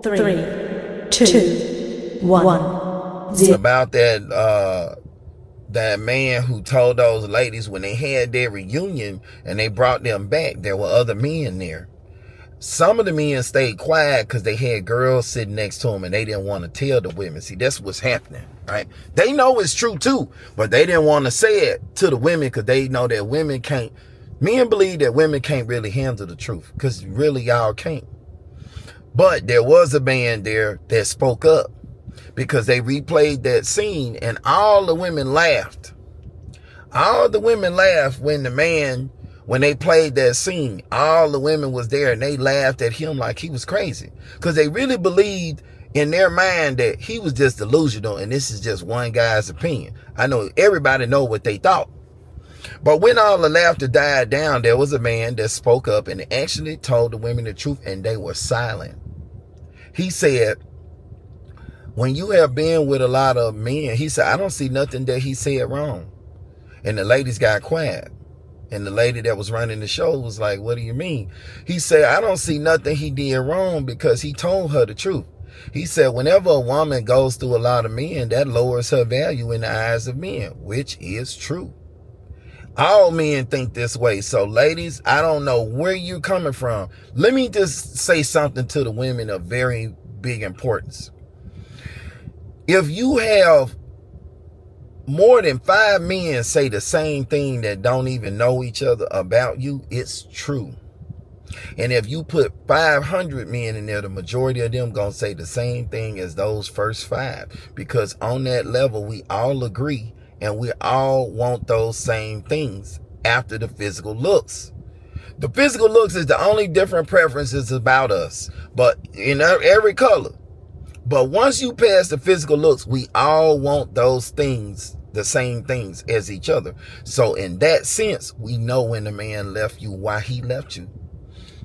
3, 2, 1, 0. About that man who told those ladies when they had their reunion and they brought them back, there were other men there. Some of the men stayed quiet because they had girls sitting next to them and they didn't want to tell the women. See, that's what's happening, right? They know it's true too, but they didn't want to say it to the women because they know that women can't. Men believe that women can't really handle the truth because really y'all can't. But there was a man there that spoke up because they replayed that scene and all the women laughed. All the women laughed when they played that scene. All the women was there and they laughed at him like he was crazy because they really believed in their mind that he was just delusional and this is just one guy's opinion. I know everybody know what they thought. But when all the laughter died down, there was a man that spoke up and actually told the women the truth and they were silent. He said, when you have been with a lot of men, he said, I don't see nothing that he said wrong. And the ladies got quiet. And the lady that was running the show was like, what do you mean? He said, I don't see nothing he did wrong because he told her the truth. He said, whenever a woman goes through a lot of men, that lowers her value in the eyes of men, which is true. All men think this way. So ladies, I don't know where you're coming from. Let me just say something to the women of very big importance. If you have more than 5 men say the same thing that don't even know each other about you, it's true. And if you put 500 men in there, the majority of them gonna say the same thing as those first 5. Because on that level, we all agree and we all want those same things after the physical looks. The physical looks is the only different preferences about us, but in every color. But once you pass the physical looks, we all want those things, the same things as each other. So in that sense, we know when the man left you, why he left you.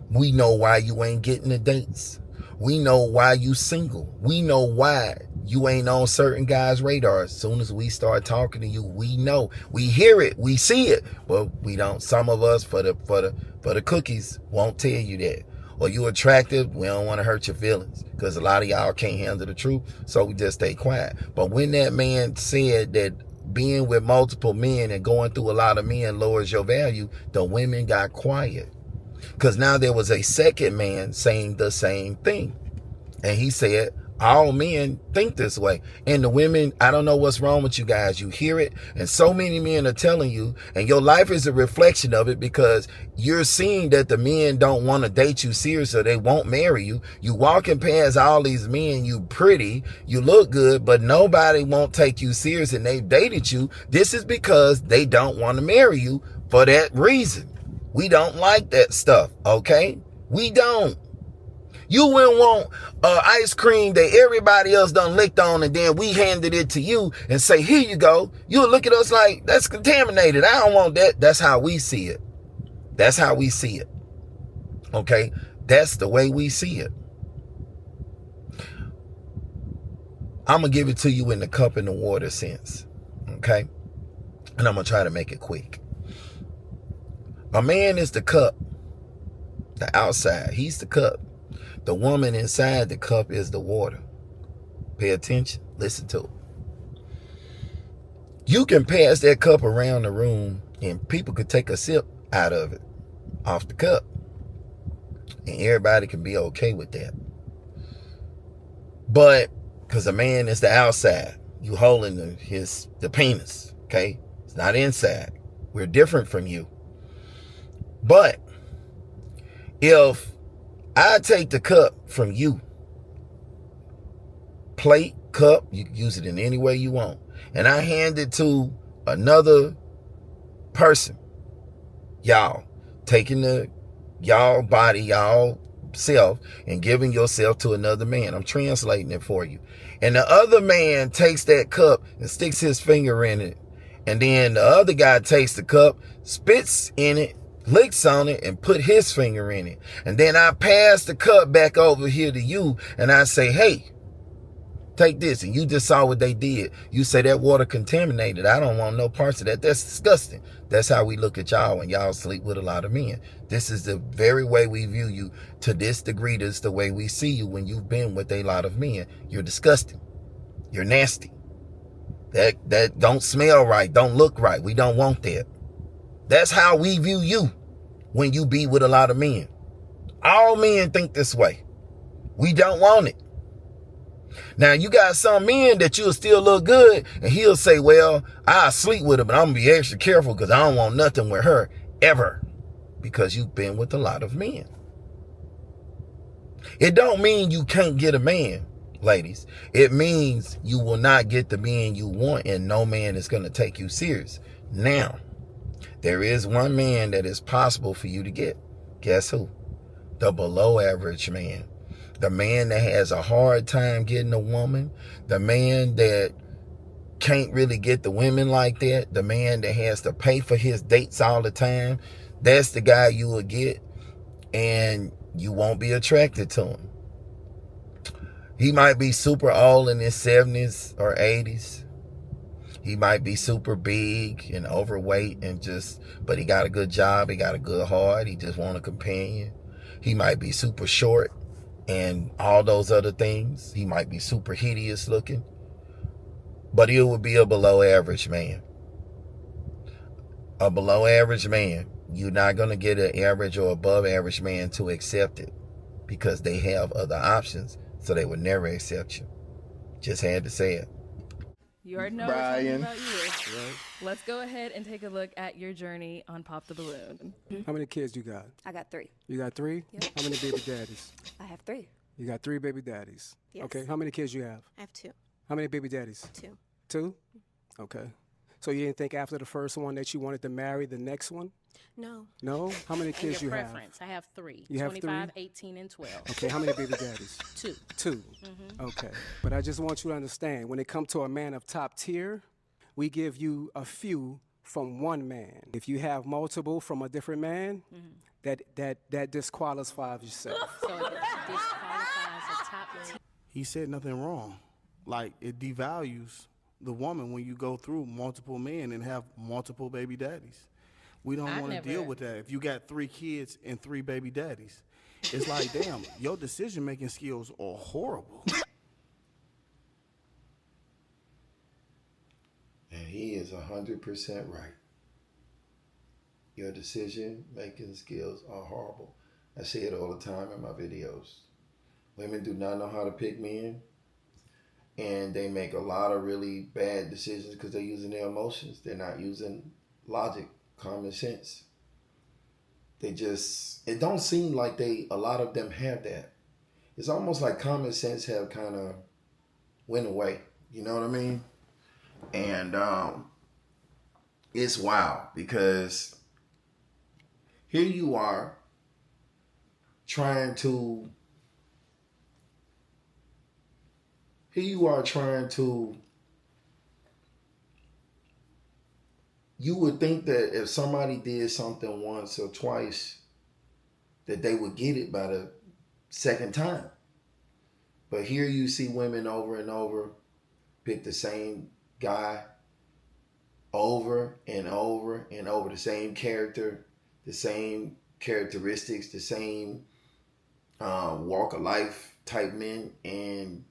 We know why you ain't getting the dates. We know why you single. We know why you ain't on certain guys' radar. As soon as we start talking to you, we know. We hear it, we see it, but we don't. Some of us for the cookies won't tell you that. Or you attractive, we don't want to hurt your feelings because a lot of y'all can't handle the truth, so we just stay quiet. But when that man said that being with multiple men and going through a lot of men lowers your value, the women got quiet because now there was a second man saying the same thing. And he said, all men think this way. And the women, I don't know what's wrong with you guys. You hear it. And so many men are telling you, and your life is a reflection of it because you're seeing that the men don't want to date you serious, so they won't marry you. You walking past all these men, you pretty, you look good, but nobody won't take you serious and they've dated you. This is because they don't want to marry you for that reason. We don't like that stuff, okay? We don't. You wouldn't want ice cream that everybody else done licked on and then we handed it to you and say, here you go. You'll look at us like, that's contaminated. I don't want that. That's how we see it. That's how we see it. Okay? That's the way we see it. I'm going to give it to you in the cup and the water sense. Okay? And I'm going to try to make it quick. A man is the cup. The outside. He's the cup. The woman inside the cup is the water. Pay attention. Listen to it. You can pass that cup around the room and people could take a sip out of it, off the cup. And everybody can be okay with that. But, because a man is the outside. You holding the penis. Okay? It's not inside. We're different from you. But, if I take the cup from you, plate, cup, you can use it in any way you want, and I hand it to another person, y'all, taking y'all body, y'all self, and giving yourself to another man. I'm translating it for you. And the other man takes that cup and sticks his finger in it, and then the other guy takes the cup, spits in it, licks on it, and put his finger in it. And then I pass the cup back over here to you and I say, hey, Take this, and you just saw what they did. You say that water contaminated. I don't want no parts of that. That's disgusting. That's how we look at y'all when y'all sleep with a lot of men. This is the very way we view you. To this degree, this is the way we see you when you've been with a lot of men. You're disgusting. You're nasty. That don't smell right, don't look right. We don't want that. That's how we view you when you be with a lot of men. All men think this way. We don't want it. Now, you got some men that you'll still look good, and he'll say, well, I'll sleep with her, but I'm going to be extra careful because I don't want nothing with her ever, because you've been with a lot of men. It don't mean you can't get a man, ladies. It means you will not get the man you want, and no man is going to take you serious. Now, there is one man that is possible for you to get. Guess who? The below average man. The man that has a hard time getting a woman. The man that can't really get the women like that. The man that has to pay for his dates all the time. That's the guy you will get, and you won't be attracted to him. He might be super old in his 70s or 80s. He might be super big and overweight but he got a good job. He got a good heart. He just want a companion. He might be super short and all those other things. He might be super hideous looking, but he would be a below average man. A below average man, you're not going to get an average or above average man to accept it because they have other options, so they would never accept you. Just had to say it. You already know Brian. we're talking about you. Right. Let's go ahead and take a look at your journey on Pop the Balloon. How many kids you got? I got 3. You got 3? Yep. How many baby daddies? I have 3. You got 3 baby daddies. Yes. Okay, how many kids you have? I have 2. How many baby daddies? 2. 2? Okay. So you didn't think after the first one that you wanted to marry the next one? No. No? How many kids your you have? preference. I have 3. You have 25, 3? 18, and 12. Okay, how many baby daddies? 2. 2. Okay. But I just want you to understand, when it comes to a man of top tier, we give you a few from one man. If you have multiple from a different man, that disqualifies yourself. So it disqualifies a top tier. He said nothing wrong. Like, it devalues the woman when you go through multiple men and have multiple baby daddies. We don't want to deal with that. If you got 3 kids and 3 baby daddies, it's like, damn, your decision-making skills are horrible. And he is 100% right. Your decision-making skills are horrible. I say it all the time in my videos. Women do not know how to pick men, and they make a lot of really bad decisions because they're using their emotions. They're not using logic, common sense. It don't seem like a lot of them have that. It's almost like common sense have kind of went away. You know what I mean? And it's wild because here you are trying to you would think that if somebody did something once or twice that they would get it by the second time. But here you see women over and over pick the same guy over and over and over, the same character, the same characteristics, the same walk of life type men, and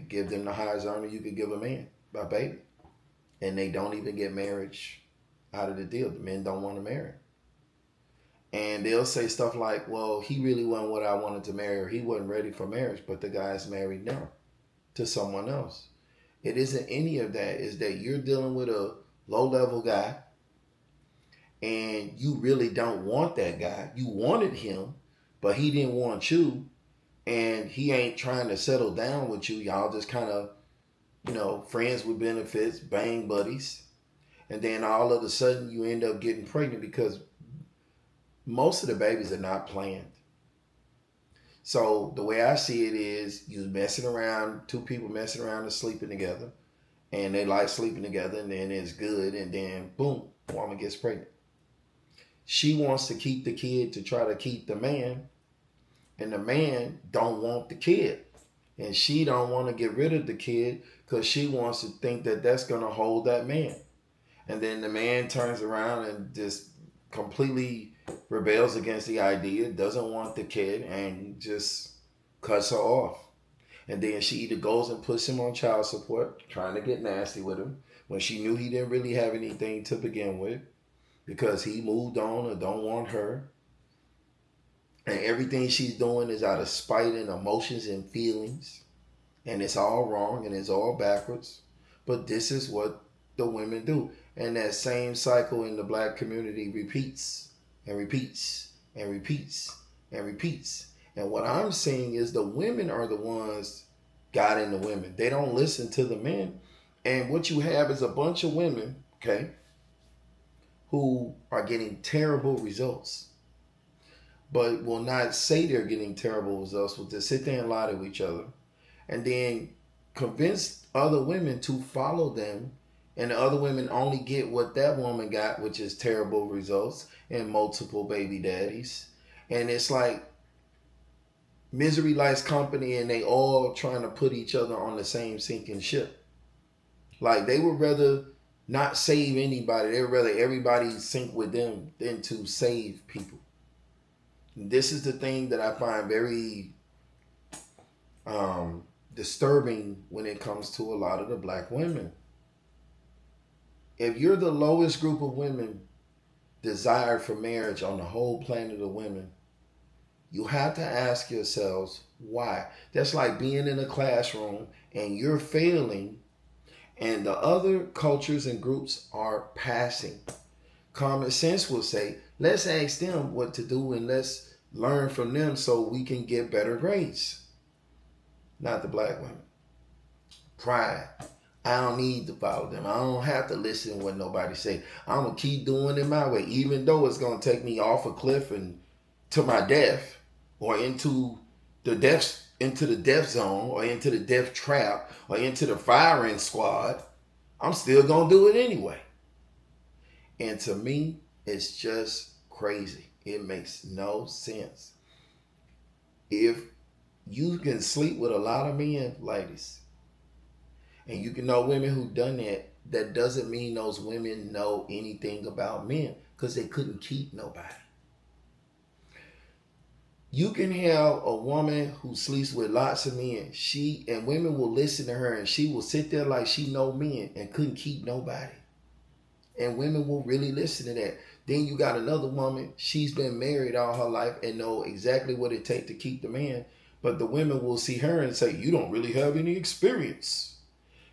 give them the highest honor you could give a man by baby. And they don't even get marriage out of the deal. The men don't want to marry. And they'll say stuff like, well, he really wasn't what I wanted to marry, or he wasn't ready for marriage, but the guy's married now to someone else. It isn't any of that. It's that you're dealing with a low-level guy, and you really don't want that guy. You wanted him, but he didn't want you, and he ain't trying to settle down with you. Y'all just kind of, friends with benefits, bang buddies. And then all of a sudden you end up getting pregnant because most of the babies are not planned. So the way I see it is you messing around, 2 people messing around and sleeping together, and they like sleeping together, and then it's good, and then boom, woman gets pregnant. She wants to keep the kid to try to keep the man, and the man don't want the kid. And she don't want to get rid of the kid because she wants to think that that's going to hold that man. And then the man turns around and just completely rebels against the idea, doesn't want the kid, and just cuts her off. And then she either goes and puts him on child support, trying to get nasty with him, when she knew he didn't really have anything to begin with, because he moved on or don't want her. And everything she's doing is out of spite and emotions and feelings. And it's all wrong and it's all backwards. But this is what the women do. And that same cycle in the black community repeats and repeats and repeats and repeats. And what I'm seeing is the women are the ones guiding the women. They don't listen to the men. And what you have is a bunch of women, okay, who are getting terrible results, but will not say they're getting terrible results, will just sit there and lie to each other and then convince other women to follow them. And the other women only get what that woman got, which is terrible results and multiple baby daddies. And it's like misery likes company, and they all trying to put each other on the same sinking ship. Like they would rather not save anybody. They would rather everybody sink with them than to save people. This is the thing that I find very disturbing when it comes to a lot of the black women. If you're the lowest group of women desired for marriage on the whole planet of women, you have to ask yourselves why. That's like being in a classroom and you're failing and the other cultures and groups are passing. Common sense will say, let's ask them what to do and let's learn from them so we can get better grades. Not the black women. Pride. I don't need to follow them. I don't have to listen to what nobody say. I'm going to keep doing it my way, even though it's going to take me off a cliff and to my death, or into the death zone, or into the death trap, or into the firing squad. I'm still going to do it anyway. And to me, it's just crazy. It makes no sense. If you can sleep with a lot of men, ladies, and you can know women who done that, that doesn't mean those women know anything about men, because they couldn't keep nobody. You can have a woman who sleeps with lots of men. And women will listen to her, and she will sit there like she know men and couldn't keep nobody. And women will really listen to that. Then you got another woman, she's been married all her life and know exactly what it takes to keep the man. But the women will see her and say, you don't really have any experience.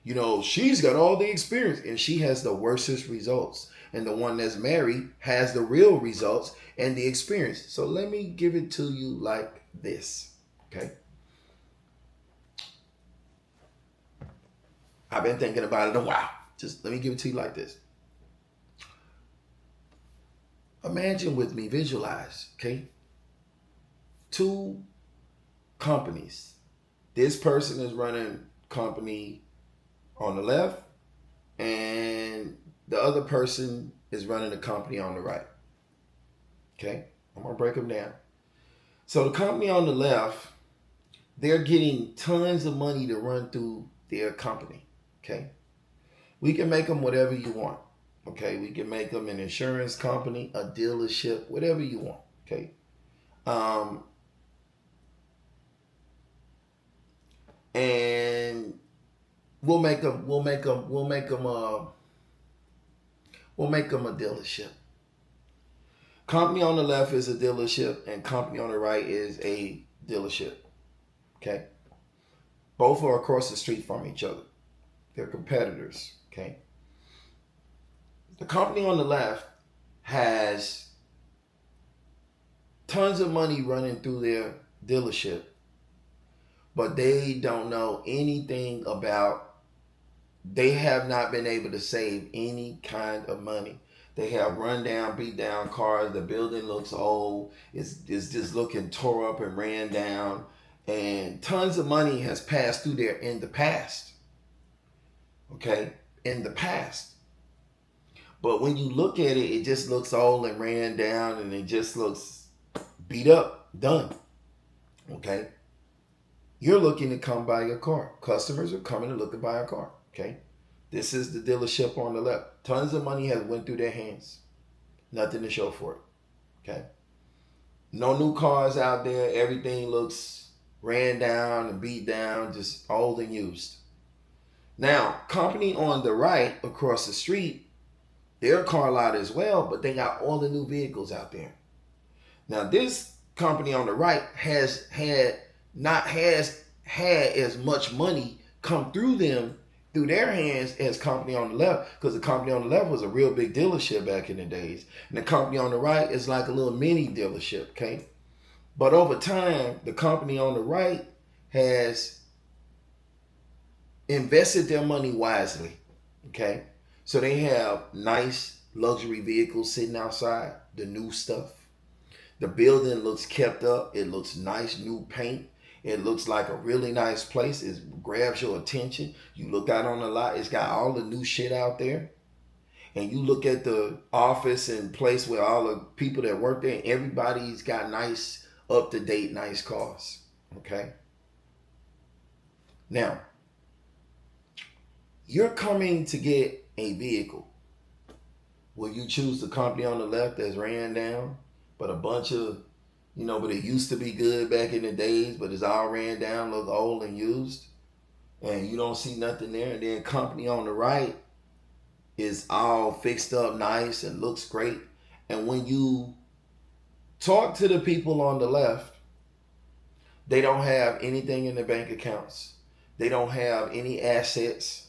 You know, she's got all the experience and she has the worstest results. And the one that's married has the real results and the experience. So let me give it to you like this, okay? I've been thinking about it a while. Just let me give it to you like this. Imagine with me, visualize, okay? 2 companies. This person is running company on the left, and the other person is running the company on the right. Okay, I'm gonna break them down. So the company on the left, they're getting tons of money to run through their company. Okay, we can make them whatever you want. Okay, we can make them an insurance company, a dealership, whatever you want. Okay, and we'll make them a dealership. Company on the left is a dealership, and company on the right is a dealership. Okay, both are across the street from each other. They're competitors. Okay, the company on the left has tons of money running through their dealership, but they don't know anything about. They have not been able to save any kind of money. They have run down, beat down cars. The building looks old. It's just looking tore up and ran down. And tons of money has passed through there in the past. Okay? In the past. But when you look at it, it just looks old and ran down, and it just looks beat up, done. Okay? You're looking to come buy your car. Customers are coming to look to buy a car. Okay. This is the dealership on the left. Tons of money has went through their hands. Nothing to show for it. Okay. No new cars out there. Everything looks ran down and beat down, just old and used. Now, company on the right across the street, their car lot as well, but they got all the new vehicles out there. Now, this company on the right has had as much money come through their hands as company on the left, because the company on the left was a real big dealership back in the days, and the company on the right is like a little mini dealership. Okay, but over time, the company on the right has invested their money wisely. Okay, so they have nice luxury vehicles sitting outside, the new stuff. The building looks kept up. It looks nice, new paint. It looks like a really nice place. It grabs your attention. You look out on the lot. It's got all the new shit out there. And you look at the office and place where all the people that work there, and everybody's got nice, up-to-date, nice cars. Okay? Now, you're coming to get a vehicle. Will you choose the company on the left that's ran down, but a bunch of, but it used to be good back in the days, but it's all ran down, look old and used, and you don't see nothing there? And then company on the right is all fixed up nice and looks great. And when you talk to the people on the left, they don't have anything in their bank accounts. They don't have any assets.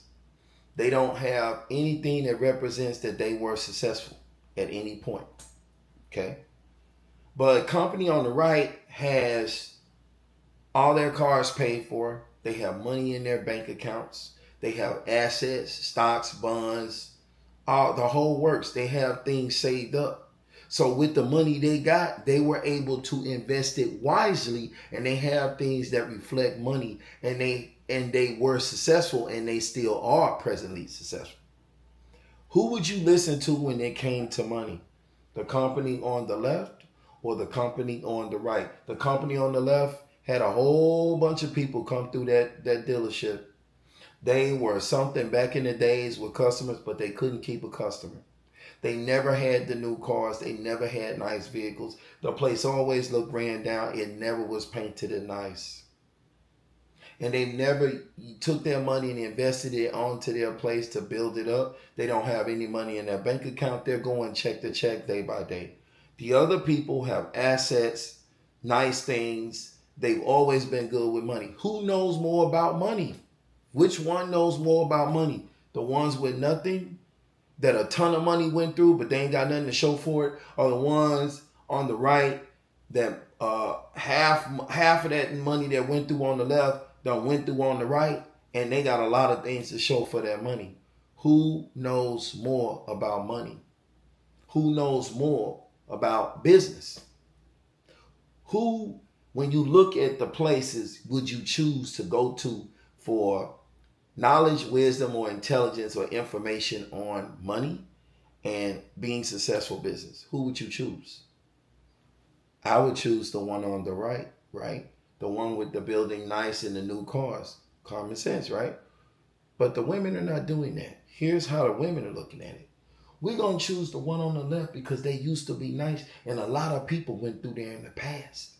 They don't have anything that represents that they were successful at any point. Okay? But company on the right has all their cars paid for. They have money in their bank accounts. They have assets, stocks, bonds, all the whole works. They have things saved up. So with the money they got, they were able to invest it wisely, and they have things that reflect money, and they were successful, and they still are presently successful. Who would you listen to when it came to money? The company on the left or the company on the right? The company on the left had a whole bunch of people come through that dealership. They were something back in the days with customers, but they couldn't keep a customer. They never had the new cars. They never had nice vehicles. The place always looked ran down. It never was painted and nice. And they never took their money and invested it onto their place to build it up. They don't have any money in their bank account. They're going check to check day by day. The other people have assets, nice things. They've always been good with money. Who knows more about money? Which one knows more about money? The ones with nothing, that a ton of money went through, but they ain't got nothing to show for it, or the ones on the right that half of that money that went through on the left done went through on the right, and they got a lot of things to show for that money. Who knows more about money? Who knows more about business? Who, when you look at the places, would you choose to go to for knowledge, wisdom, or intelligence or information on money and being successful business? Who would you choose? I would choose the one on the right, right? The one with the building nice and the new cars. Common sense, right? But the women are not doing that. Here's how the women are looking at it. We're going to choose the one on the left because they used to be nice, and a lot of people went through there in the past.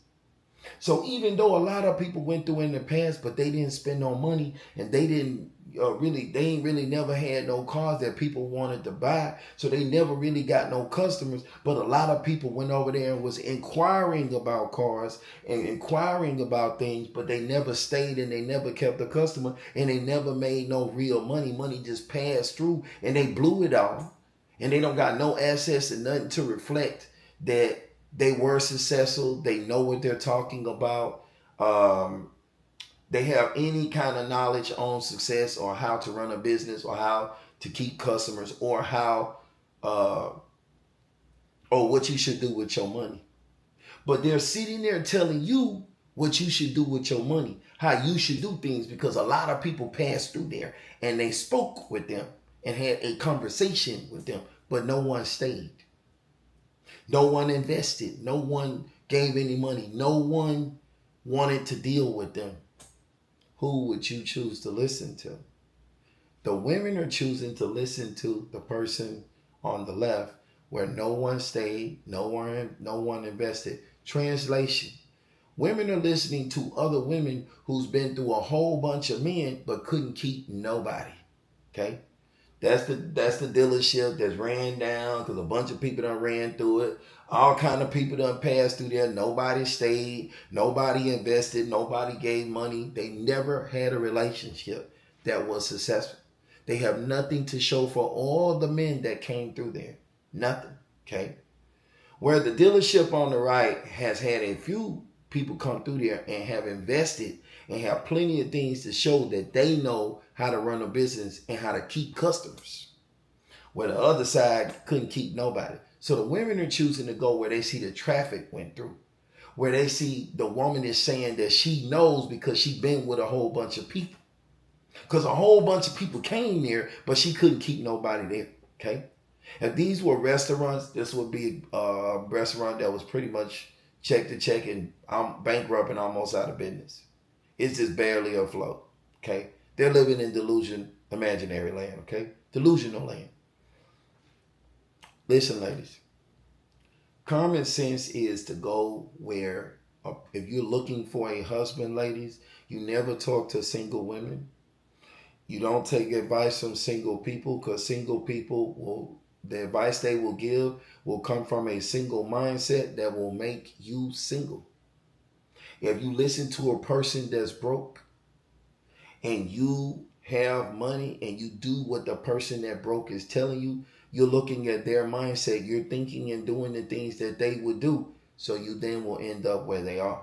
So even though a lot of people went through in the past, but they didn't spend no money, and they ain't really never had no cars that people wanted to buy. So they never really got no customers. But a lot of people went over there and was inquiring about cars and inquiring about things, but they never stayed and they never kept a customer, and they never made no real money. Money just passed through and they blew it all. And they don't got no assets and nothing to reflect that they were successful. They know what they're talking about. They have any kind of knowledge on success or how to run a business or how to keep customers or how or what you should do with your money. But they're sitting there telling you what you should do with your money, how you should do things, because a lot of people passed through there and they spoke with them and had a conversation with them, but no one stayed. No one invested. No one gave any money. No one wanted to deal with them. who would you choose to listen to? The women are choosing to listen to the person on the left where no one stayed, no one invested. Translation. Women are listening to other women who's been through a whole bunch of men but couldn't keep nobody. Okay? That's the dealership that's ran down because a bunch of people done ran through it. All kind of people done passed through there. Nobody stayed. Nobody invested. Nobody gave money. They never had a relationship that was successful. They have nothing to show for all the men that came through there. Nothing. Okay? Where the dealership on the right has had a few people come through there and have invested and have plenty of things to show that they know how to run a business and how to keep customers. Where the other side couldn't keep nobody. So the women are choosing to go where they see the traffic went through. Where they see the woman is saying that she knows because she been with a whole bunch of people. Because a whole bunch of people came there, but she couldn't keep nobody there. Okay? If these were restaurants, this would be a restaurant that was pretty much check to check and I'm bankrupt and almost out of business. It's just barely afloat. Okay? They're living in delusion, imaginary land. Okay? Delusional land. Listen, ladies. Common sense is to go where, if you're looking for a husband, ladies, you never talk to single women. You don't take advice from single people because single people will, the advice they will give will come from a single mindset that will make you single. If you listen to a person that's broke and you have money and you do what the person that broke is telling you, you're looking at their mindset. You're thinking and doing the things that they would do. So you then will end up where they are.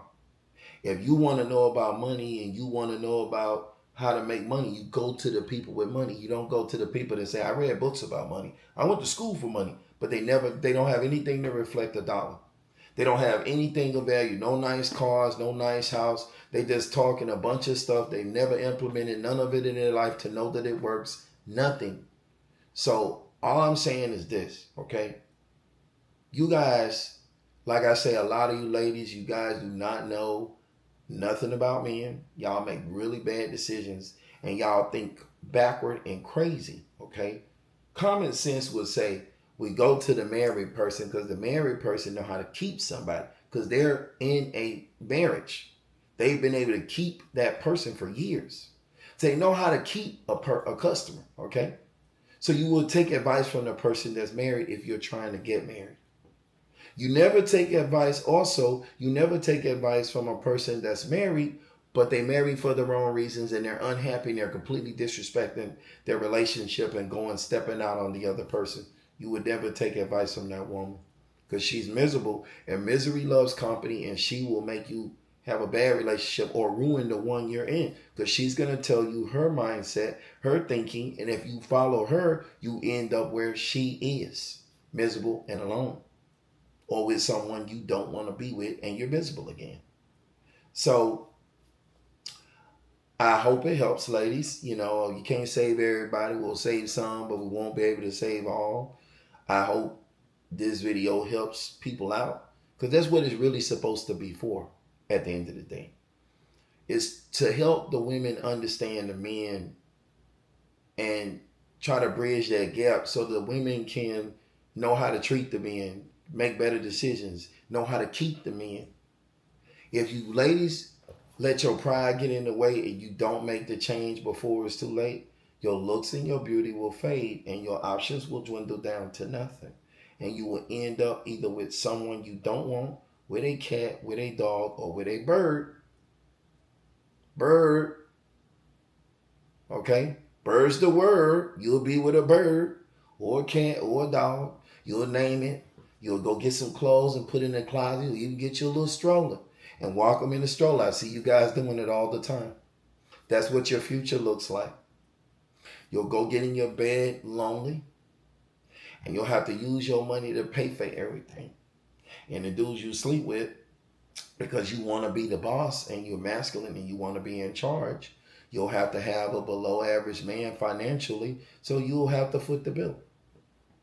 If you want to know about money and you want to know about how to make money, you go to the people with money. You don't go to the people that say, I read books about money. I went to school for money. But they don't have anything to reflect a dollar. They don't have anything of value. No nice cars, no nice house. They just talking a bunch of stuff. They've never implemented none of it in their life to know that it works. Nothing. So all I'm saying is this, okay? You guys, like I say, a lot of you ladies, you guys do not know nothing about men. Y'all make really bad decisions and y'all think backward and crazy, okay? Common sense would say we go to the married person because the married person know how to keep somebody because they're in a marriage. They've been able to keep that person for years. So they know how to keep a customer, okay? So you will take advice from the person that's married if you're trying to get married. You never take advice from a person that's married, but they married for the wrong reasons and they're unhappy and they're completely disrespecting their relationship and stepping out on the other person. You would never take advice from that woman because she's miserable and misery loves company and she will make you have a bad relationship or ruin the one you're in because she's going to tell you her mindset, her thinking, and if you follow her, you end up where she is, miserable and alone. Or with someone you don't want to be with and you're miserable again. So I hope it helps, ladies. You know, you can't save everybody. We'll save some, but we won't be able to save all. I hope this video helps people out because that's what it's really supposed to be for at the end of the day. It's to help the women understand the men and try to bridge that gap so the women can know how to treat the men, make better decisions, know how to keep the men. If you ladies let your pride get in the way and you don't make the change before it's too late, your looks and your beauty will fade and your options will dwindle down to nothing. And you will end up either with someone you don't want, with a cat, with a dog, or with a bird. Bird. Okay? Bird's the word. You'll be with a bird or a cat or a dog. You'll name it. You'll go get some clothes and put in the closet. You'll even get you a little stroller and walk them in the stroller. I see you guys doing it all the time. That's what your future looks like. You'll go get in your bed lonely and you'll have to use your money to pay for everything. And the dudes you sleep with, because you want to be the boss and you're masculine and you want to be in charge, you'll have to have a below average man financially, so you'll have to foot the bill.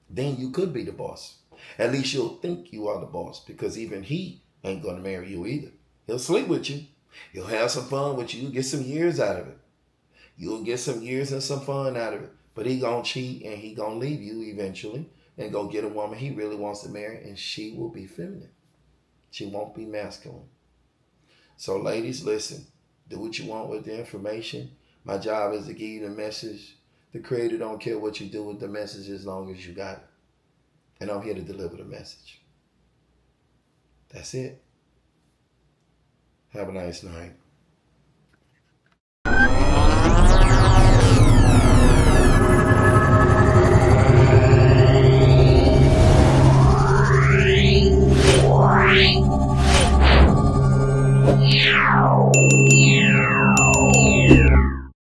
Then you could be the boss. At least you'll think you are the boss because even he ain't going to marry you either. He'll sleep with you, He'll have some fun with you. You'll get some years out of it. You'll get some years and some fun out of it. But he gonna cheat and he gonna leave you eventually and go get a woman he really wants to marry, and she will be feminine. She won't be masculine. So ladies, listen. Do what you want with the information. My job is to give you the message. The Creator don't care what you do with the message as long as you got it. And I'm here to deliver the message. That's it. Have a nice night.